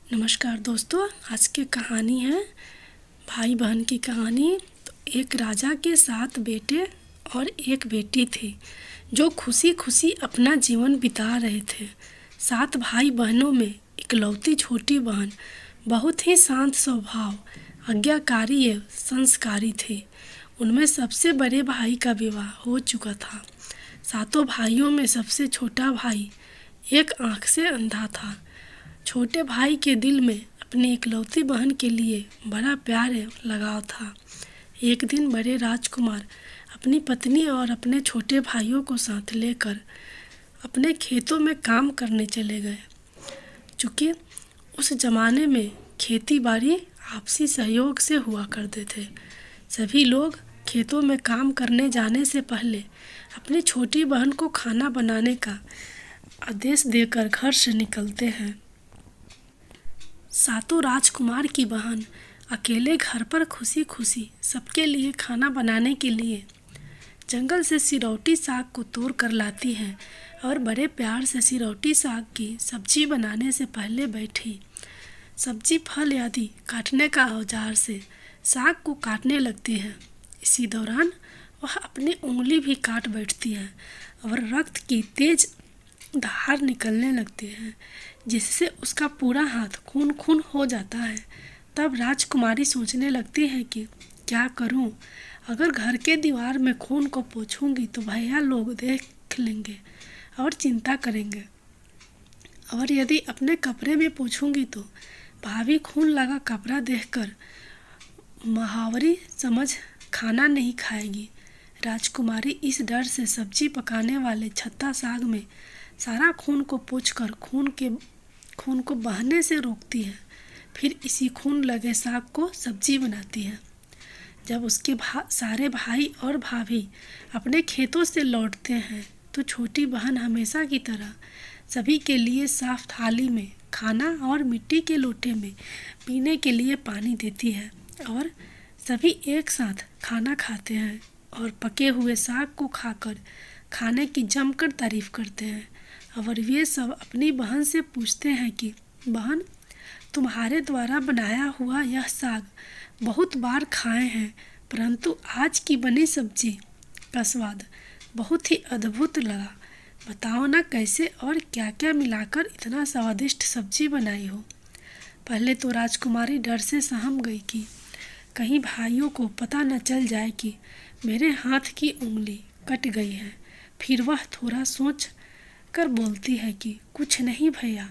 नमस्कार दोस्तों, आज की कहानी है भाई बहन की कहानी। तो एक राजा के 7 बेटे और एक बेटी थी जो खुशी खुशी अपना जीवन बिता रहे थे। 7 भाई बहनों में इकलौती छोटी बहन बहुत ही शांत स्वभाव, आज्ञाकारी एवं संस्कारी थी। उनमें सबसे बड़े भाई का विवाह हो चुका था। 7 भाइयों में सबसे छोटा भाई एक आंख से अंधा था। छोटे भाई के दिल में अपनी इकलौती बहन के लिए बड़ा प्यार एवं लगाव था। एक दिन बड़े राजकुमार अपनी पत्नी और अपने छोटे भाइयों को साथ लेकर अपने खेतों में काम करने चले गए। चूँकि उस जमाने में खेती बाड़ी आपसी सहयोग से हुआ करते थे, सभी लोग खेतों में काम करने जाने से पहले अपनी छोटी बहन को खाना बनाने का आदेश देकर घर से निकलते हैं। 7 राजकुमार की बहन अकेले घर पर खुशी खुशी सबके लिए खाना बनाने के लिए जंगल से सिरौटी साग को तोड़ कर लाती है और बड़े प्यार से सिरौटी साग की सब्जी बनाने से पहले बैठी। सब्जी फल आदि काटने का औजार से साग को काटने लगती है। इसी दौरान वह अपनी उंगली भी काट बैठती है और रक्त की तेज धार निकलने लगती है, जिससे उसका पूरा हाथ खून खून हो जाता है। तब राजकुमारी सोचने लगती है कि क्या करूं? अगर घर के दीवार में खून को पोंछूंगी तो भैया लोग देख लेंगे और चिंता करेंगे, और यदि अपने कपड़े में पोंछूंगी तो भाभी खून लगा कपड़ा देखकर महावरी समझ खाना नहीं खाएगी। राजकुमारी इस डर से सब्जी पकाने वाले छत्ता साग में सारा खून को पोंछकर खून को बहने से रोकती है। फिर इसी खून लगे साग को सब्जी बनाती है। जब उसके सारे भाई और भाभी अपने खेतों से लौटते हैं तो छोटी बहन हमेशा की तरह सभी के लिए साफ थाली में खाना और मिट्टी के लोटे में पीने के लिए पानी देती है, और सभी एक साथ खाना खाते हैं और पके हुए साग को खाकर खाने की जमकर तारीफ करते हैं। और वे सब अपनी बहन से पूछते हैं कि बहन, तुम्हारे द्वारा बनाया हुआ यह साग बहुत बार खाए हैं, परंतु आज की बनी सब्जी का स्वाद बहुत ही अद्भुत लगा। बताओ ना कैसे और क्या क्या मिलाकर इतना स्वादिष्ट सब्जी बनाई हो। पहले तो राजकुमारी डर से सहम गई कि कहीं भाइयों को पता न चल जाए कि मेरे हाथ की उंगली कट गई है। फिर वह थोड़ा सोच कर बोलती है कि कुछ नहीं भैया,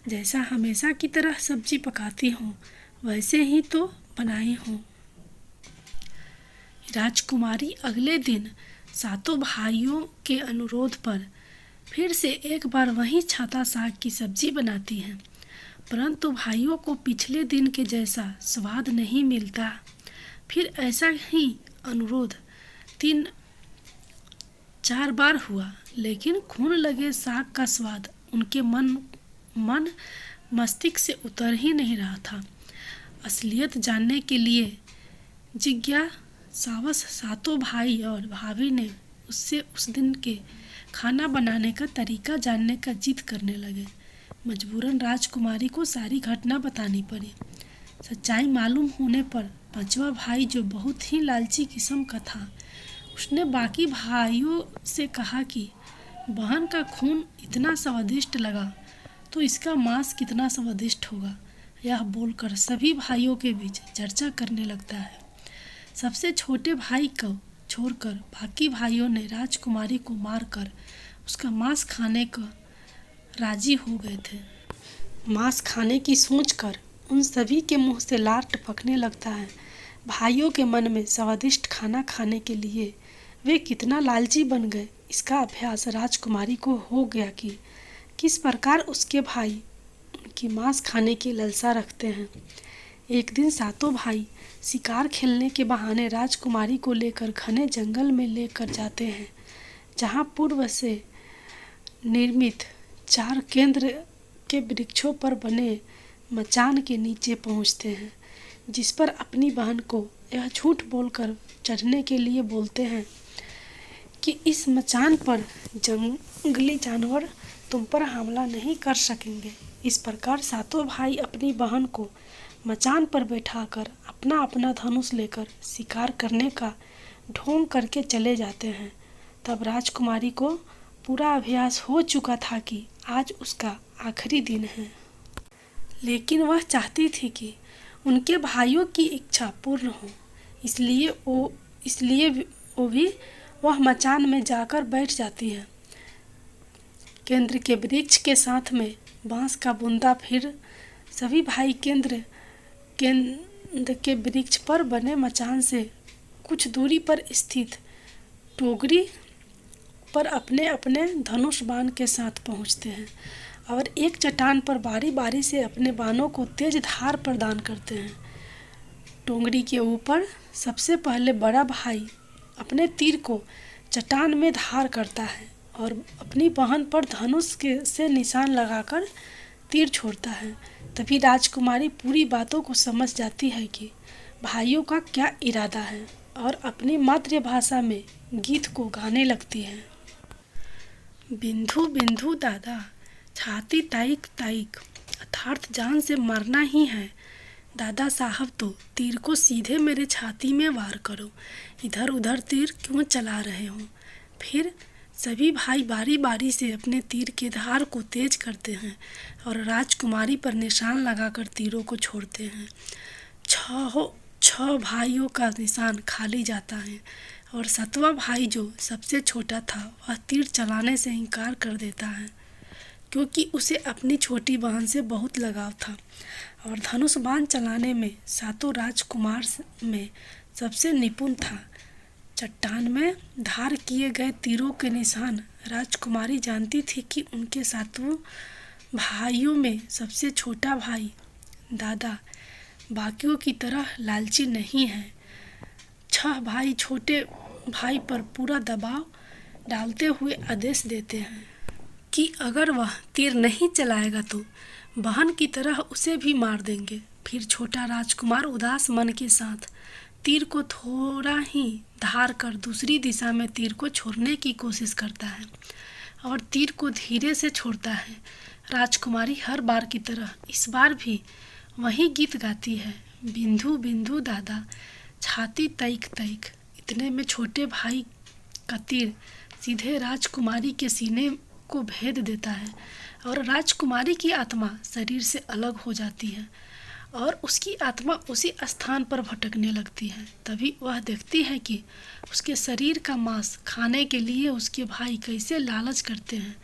जैसा हमेशा की तरह सब्जी पकाती हूँ वैसे ही तो बनाई हूँ। राजकुमारी अगले दिन 7 भाइयों के अनुरोध पर फिर से एक बार वही छाता साग की सब्जी बनाती है, परंतु भाइयों को पिछले दिन के जैसा स्वाद नहीं मिलता। फिर ऐसा ही अनुरोध 3-4 बार हुआ, लेकिन खून लगे साग का स्वाद उनके मन मस्तिष्क से उतर ही नहीं रहा था। असलियत जानने के लिए जिज्ञासावश 7 भाई और भाभी ने उससे उस दिन के खाना बनाने का तरीका जानने का जिद करने लगे। मजबूरन राजकुमारी को सारी घटना बतानी पड़ी। सच्चाई मालूम होने पर 5वां भाई, जो बहुत ही लालची किस्म का था, उसने बाकी भाइयों से कहा कि बहन का खून इतना स्वादिष्ट लगा तो इसका मांस कितना स्वादिष्ट होगा। यह बोलकर सभी भाइयों के बीच चर्चा करने लगता है। सबसे छोटे भाई को छोड़कर बाकी भाइयों ने राजकुमारी को मारकर उसका मांस खाने का राजी हो गए थे। मांस खाने की सोचकर उन सभी के मुंह से लार टपकने लगता है। भाइयों के मन में स्वादिष्ट खाना खाने के लिए वे कितना लालची बन गए, इसका अभ्यास राजकुमारी को हो गया कि किस प्रकार उसके भाई उनकी मांस खाने की लालसा रखते हैं। एक दिन 7 भाई शिकार खेलने के बहाने राजकुमारी को लेकर घने जंगल में लेकर जाते हैं, जहां पूर्व से निर्मित 4 केंद्र के वृक्षों पर बने मचान के नीचे पहुंचते हैं, जिस पर अपनी बहन को यह झूठ बोलकर चढ़ने के लिए बोलते हैं कि इस मचान पर जंगली जानवर तुम पर हमला नहीं कर सकेंगे। इस प्रकार सातों भाई अपनी बहन को मचान पर बैठाकर अपना अपना धनुष लेकर शिकार करने का ढोंग करके चले जाते हैं। तब राजकुमारी को पूरा अभ्यास हो चुका था कि आज उसका आखिरी दिन है, लेकिन वह चाहती थी कि उनके भाइयों की इच्छा पूर्ण हो। इसलिए भी वह मचान में जाकर बैठ जाती है। केंद्र के वृक्ष के साथ में बांस का बुंदा। फिर सभी भाई केंद्र के वृक्ष पर बने मचान से कुछ दूरी पर स्थित टोकरी पर अपने अपने धनुष बाण के साथ पहुंचते हैं और एक चट्टान पर बारी बारी से अपने बाणों को तेज धार प्रदान करते हैं। टोंगरी के ऊपर सबसे पहले बड़ा भाई अपने तीर को चट्टान में धार करता है और अपनी बहन पर धनुष से निशान लगाकर तीर छोड़ता है। तभी राजकुमारी पूरी बातों को समझ जाती है कि भाइयों का क्या इरादा है और अपनी मातृभाषा में गीत को गाने लगती है। बिंदु बिंदु दादा, छाती ताइक ताइक, अर्थात जान से मरना ही है। दादा साहब तो तीर को सीधे मेरे छाती में वार करो, इधर उधर तीर क्यों चला रहे हो। फिर सभी भाई बारी बारी से अपने तीर के धार को तेज करते हैं और राजकुमारी पर निशान लगाकर तीरों को छोड़ते हैं। छह भाइयों का निशान खाली जाता है और सातवां भाई जो सबसे छोटा था वह तीर चलाने से इनकार कर देता है, क्योंकि उसे अपनी छोटी बहन से बहुत लगाव था और धनुष बाण चलाने में सातों राजकुमार में सबसे निपुण था। चट्टान में धार किए गए तीरों के निशान राजकुमारी जानती थी कि उनके सातों भाइयों में सबसे छोटा भाई दादा बाकियों की तरह लालची नहीं है। 6 भाई छोटे भाई पर पूरा दबाव डालते हुए आदेश देते हैं कि अगर वह तीर नहीं चलाएगा तो बहन की तरह उसे भी मार देंगे। फिर छोटा राजकुमार उदास मन के साथ तीर को थोड़ा ही धार कर दूसरी दिशा में तीर को छोड़ने की कोशिश करता है और तीर को धीरे से छोड़ता है। राजकुमारी हर बार की तरह इस बार भी वही गीत गाती है, बिंदु बिंदु दादा, छाती तैक तैक। इतने में छोटे भाई का तीर सीधे राजकुमारी के सीने को भेद देता है और राजकुमारी की आत्मा शरीर से अलग हो जाती है और उसकी आत्मा उसी स्थान पर भटकने लगती है। तभी वह देखती है कि उसके शरीर का मांस खाने के लिए उसके भाई कैसे लालच करते हैं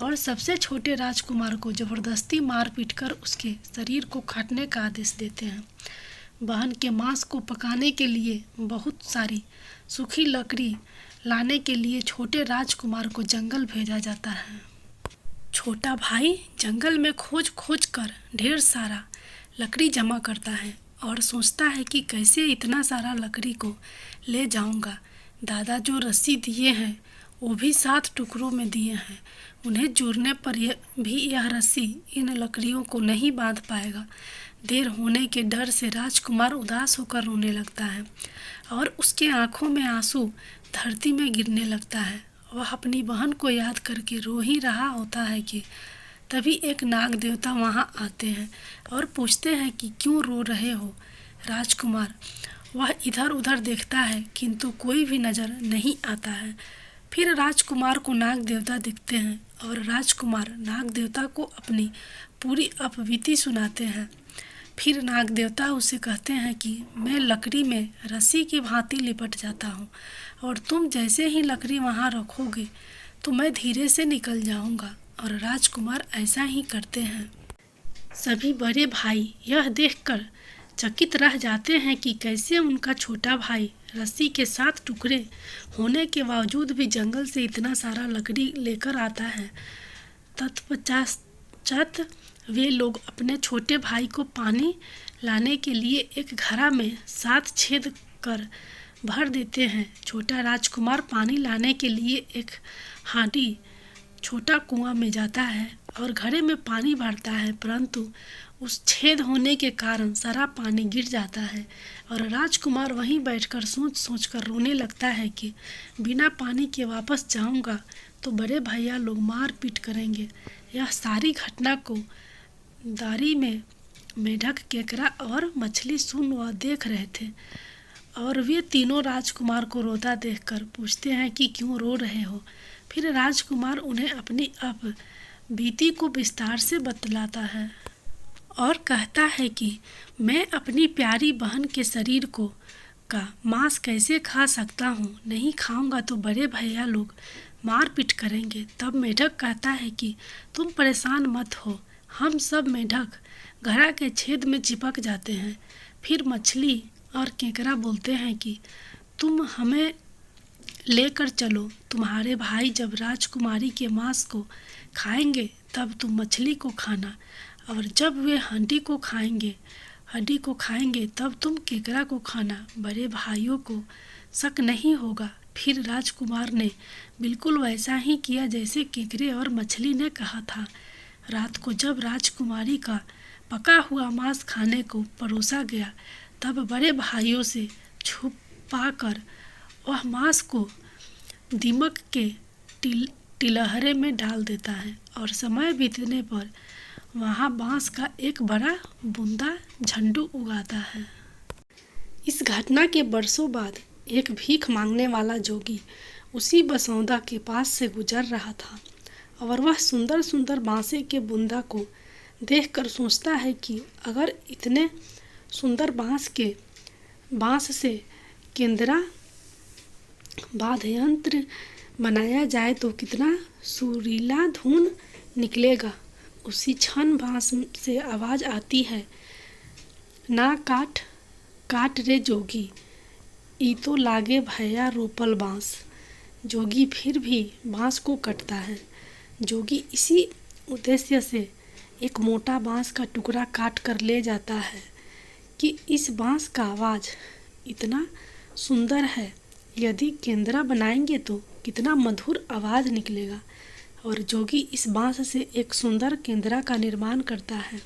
और सबसे छोटे राजकुमार को जबरदस्ती मार पीट कर उसके शरीर को काटने का आदेश देते हैं। बहन के मांस को पकाने के लिए बहुत सारी सूखी लकड़ी लाने के लिए छोटे राजकुमार को जंगल भेजा जाता है। छोटा भाई जंगल में खोज खोज कर ढेर सारा लकड़ी जमा करता है और सोचता है कि कैसे इतना सारा लकड़ी को ले जाऊंगा। दादा जो रस्सी दिए हैं वो भी 7 टुकड़ों में दिए हैं। उन्हें जोड़ने पर यह रस्सी इन लकड़ियों को नहीं बांध पाएगा। देर होने के डर से राजकुमार उदास होकर रोने लगता है और उसके आंखों में आंसू धरती में गिरने लगता है। वह अपनी बहन को याद करके रो ही रहा होता है कि तभी एक नाग देवता वहां आते हैं और पूछते हैं कि क्यों रो रहे हो राजकुमार। वह इधर उधर देखता है किंतु कोई भी नज़र नहीं आता है। फिर राजकुमार को नाग देवता दिखते हैं और राजकुमार नाग देवता को अपनी पूरी अपबीती सुनाते हैं। फिर नाग देवता उसे कहते हैं कि मैं लकड़ी में रस्सी की भांति लिपट जाता हूँ और तुम जैसे ही लकड़ी वहाँ रखोगे तो मैं धीरे से निकल जाऊँगा। और राजकुमार ऐसा ही करते हैं। सभी बड़े भाई यह देखकर चकित रह जाते हैं कि कैसे उनका छोटा भाई रस्सी के 7 टुकड़े होने के बावजूद भी जंगल से इतना सारा लकड़ी लेकर आता है। तत्पश्चात वे लोग अपने छोटे भाई को पानी लाने के लिए एक घड़ा में 7 छेद कर भर देते हैं। छोटा राजकुमार पानी लाने के लिए एक हांडी छोटा कुआं में जाता है और घड़े में पानी भरता है, परंतु उस छेद होने के कारण सारा पानी गिर जाता है और राजकुमार वहीं बैठकर सोच कर रोने लगता है कि बिना पानी के वापस जाऊंगा तो बड़े भैया लोग मार पीट करेंगे। यह सारी घटना को दारी में मेढक, केकड़ा और मछली सुन व देख रहे थे और वे तीनों राजकुमार को रोता देखकर पूछते हैं कि क्यों रो रहे हो। फिर राजकुमार उन्हें अपनी अब बीती को विस्तार से बतलाता है और कहता है कि मैं अपनी प्यारी बहन के शरीर को का मांस कैसे खा सकता हूँ, नहीं खाऊंगा तो बड़े भैया लोग मारपीट करेंगे। तब मेढक कहता है कि तुम परेशान मत हो, हम सब मेढक घड़ा के छेद में चिपक जाते हैं। फिर मछली और केकड़ा बोलते हैं कि तुम हमें लेकर चलो, तुम्हारे भाई जब राजकुमारी के मांस को खाएंगे तब तुम मछली को खाना, और जब वे हड्डी को खाएंगे तब तुम केकड़ा को खाना, बड़े भाइयों को शक नहीं होगा। फिर राजकुमार ने बिल्कुल वैसा ही किया जैसे केकड़े और मछली ने कहा था। रात को जब राजकुमारी का पका हुआ मांस खाने को परोसा गया तब बड़े भाइयों से छुपाकर वह मांस को दीमक के टिलहरे में डाल देता है और समय बीतने पर वहाँ बांस का एक बड़ा बूंदा झंडू उगाता है। इस घटना के बरसों बाद एक भीख मांगने वाला जोगी उसी बसौदा के पास से गुजर रहा था और वह सुंदर सुंदर बांसे के बूंदा को देखकर सोचता है कि अगर इतने सुंदर बांस से केंद्रा वाद्ययंत्र बनाया जाए तो कितना सुरीला धुन निकलेगा। उसी क्षण बांस से आवाज आती है, ना काट रे जोगी, ई तो लागे भैया रोपल बांस। जोगी फिर भी बांस को कटता है। जोगी इसी उद्देश्य से एक मोटा बांस का टुकड़ा काट कर ले जाता है कि इस बांस का आवाज़ इतना सुंदर है, यदि केंद्रा बनाएंगे तो कितना मधुर आवाज़ निकलेगा। और जोगी इस बांस से एक सुंदर केंद्रा का निर्माण करता है।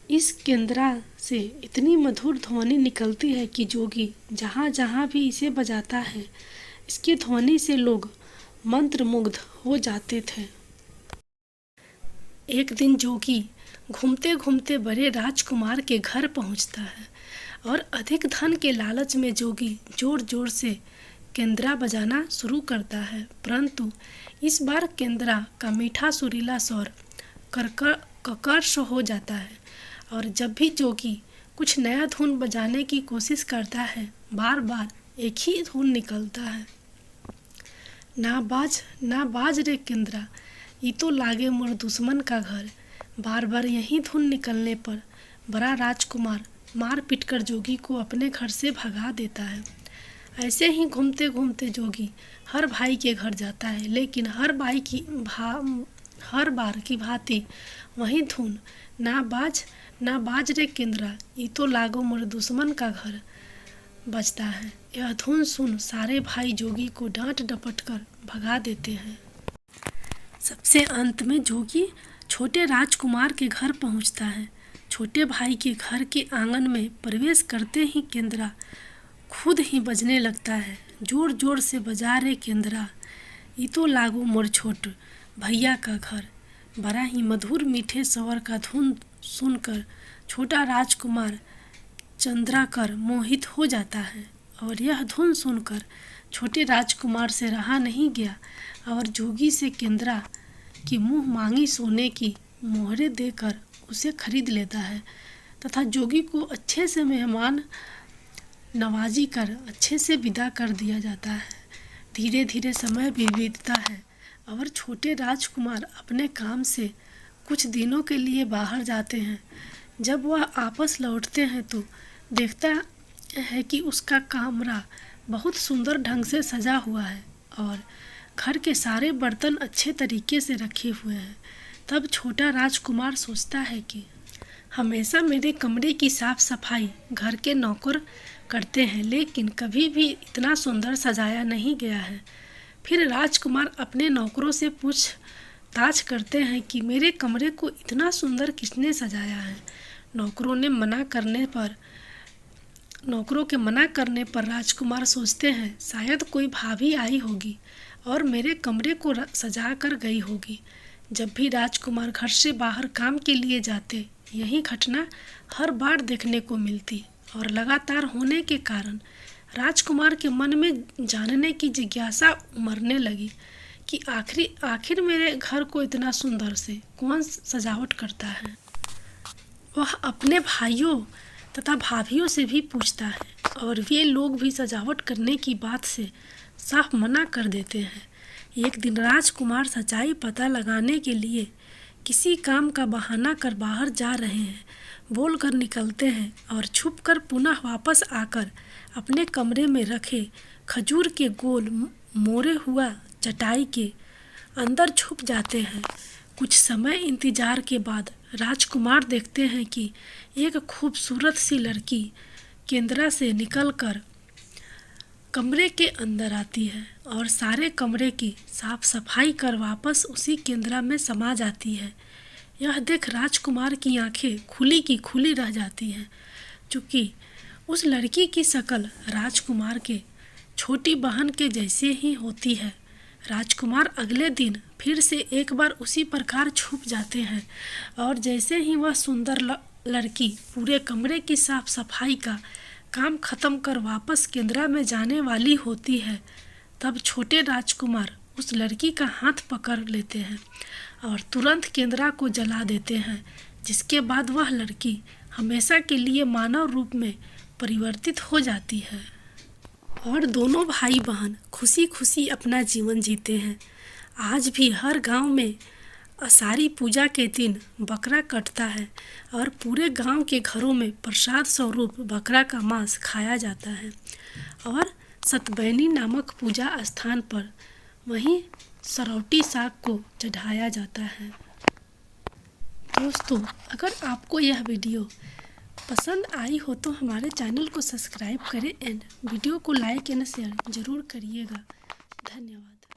इस केंद्रा से इतनी मधुर ध्वनि निकलती है कि जोगी जहाँ जहाँ भी इसे बजाता है, इसकी ध्वनि से लोग मंत्रमुग्ध हो जाते थे। एक दिन जोगी घूमते घूमते बड़े राजकुमार के घर पहुंचता है और अधिक धन के लालच में जोगी जोर जोर से केंद्रा बजाना शुरू करता है, परंतु इस बार केंद्रा का मीठा सुरीला स्वर कर्कश हो जाता है और जब भी जोगी कुछ नया धुन बजाने की कोशिश करता है, बार बार एक ही धुन निकलता है, ना बाज रे केंद्रा, ये तो लागे मोर दुश्मन का घर। बार बार यही धुन निकलने पर बड़ा राजकुमार मार पीट कर जोगी को अपने घर से भगा देता है। ऐसे ही घूमते घूमते जोगी हर भाई के घर जाता है, लेकिन हर बार की भांति वही धुन, ना बाज रे केंद्रा, ये तो लागो मोर दुश्मन का घर बजता है। यह धुन सुन सारे भाई जोगी को डांट डपट कर भगा देते हैं। सबसे अंत में जोगी छोटे राजकुमार के घर पहुंचता है। छोटे भाई के घर के आंगन में प्रवेश करते ही केंद्रा खुद ही बजने लगता है, जोर जोर से बजा रे केंद्रा, ये तो लागो मोर छोट भैया का घर। बड़ा ही मधुर मीठे स्वर का धुन सुनकर छोटा राजकुमार चंद्राकर मोहित हो जाता है और यह धुन सुनकर छोटे राजकुमार से रहा नहीं गया और जोगी से केंद्रा की मुँह मांगी सोने की मोहरें देकर उसे खरीद लेता है तथा जोगी को अच्छे से मेहमान नवाजी कर अच्छे से विदा कर दिया जाता है। धीरे धीरे समय भी बीतता है और छोटे राजकुमार अपने काम से कुछ दिनों के लिए बाहर जाते हैं। जब वह वापस लौटते हैं तो देखता है कि उसका कमरा बहुत सुंदर ढंग से सजा हुआ है और घर के सारे बर्तन अच्छे तरीके से रखे हुए हैं। तब छोटा राजकुमार सोचता है कि हमेशा मेरे कमरे की साफ सफाई घर के नौकर करते हैं, लेकिन कभी भी इतना सुंदर सजाया नहीं गया है। फिर राजकुमार अपने नौकरों से पूछताछ करते हैं कि मेरे कमरे को इतना सुंदर किसने सजाया है। नौकरों के मना करने पर राजकुमार सोचते हैं शायद कोई भाभी आई होगी और मेरे कमरे को सजा कर गई होगी। जब भी राजकुमार घर से बाहर काम के लिए जाते, यही घटना हर बार देखने को मिलती और लगातार होने के कारण राजकुमार के मन में जानने की जिज्ञासा उमड़ने लगी कि आखिर मेरे घर को इतना सुंदर से कौन सजावट करता है। वह अपने भाइयों तथा भाभियों से भी पूछता है और वे लोग भी सजावट करने की बात से साफ मना कर देते हैं। एक दिन राजकुमार सच्चाई पता लगाने के लिए किसी काम का बहाना कर बाहर जा रहे हैं, बोलकर निकलते हैं और छुपकर पुनः वापस आकर अपने कमरे में रखे खजूर के गोल मोड़े हुआ चटाई के अंदर छुप जाते हैं। कुछ समय इंतजार के बाद राजकुमार देखते हैं कि एक खूबसूरत सी लड़की केंद्रा से निकलकर कमरे के अंदर आती है और सारे कमरे की साफ सफाई कर वापस उसी केंद्रा में समा जाती है। यह देख राजकुमार की आंखें खुली की खुली रह जाती हैं, चूँकि उस लड़की की शक्ल राजकुमार के छोटी बहन के जैसे ही होती है। राजकुमार अगले दिन फिर से एक बार उसी प्रकार छुप जाते हैं और जैसे ही वह सुंदर लड़की पूरे कमरे की साफ सफाई का काम खत्म कर वापस केंद्रा में जाने वाली होती है, तब छोटे राजकुमार उस लड़की का हाथ पकड़ लेते हैं और तुरंत केंद्रा को जला देते हैं, जिसके बाद वह लड़की हमेशा के लिए मानव रूप में परिवर्तित हो जाती है और दोनों भाई बहन खुशी खुशी अपना जीवन जीते हैं। आज भी हर गांव में आषाढ़ी पूजा के दिन बकरा कटता है और पूरे गांव के घरों में प्रसाद स्वरूप बकरा का मांस खाया जाता है और सतबैनी नामक पूजा स्थान पर वहीं सरौटी साग को चढ़ाया जाता है। दोस्तों, अगर आपको यह वीडियो पसंद आई हो तो हमारे चैनल को सब्सक्राइब करें एंड वीडियो को लाइक एंड शेयर ज़रूर करिएगा। धन्यवाद।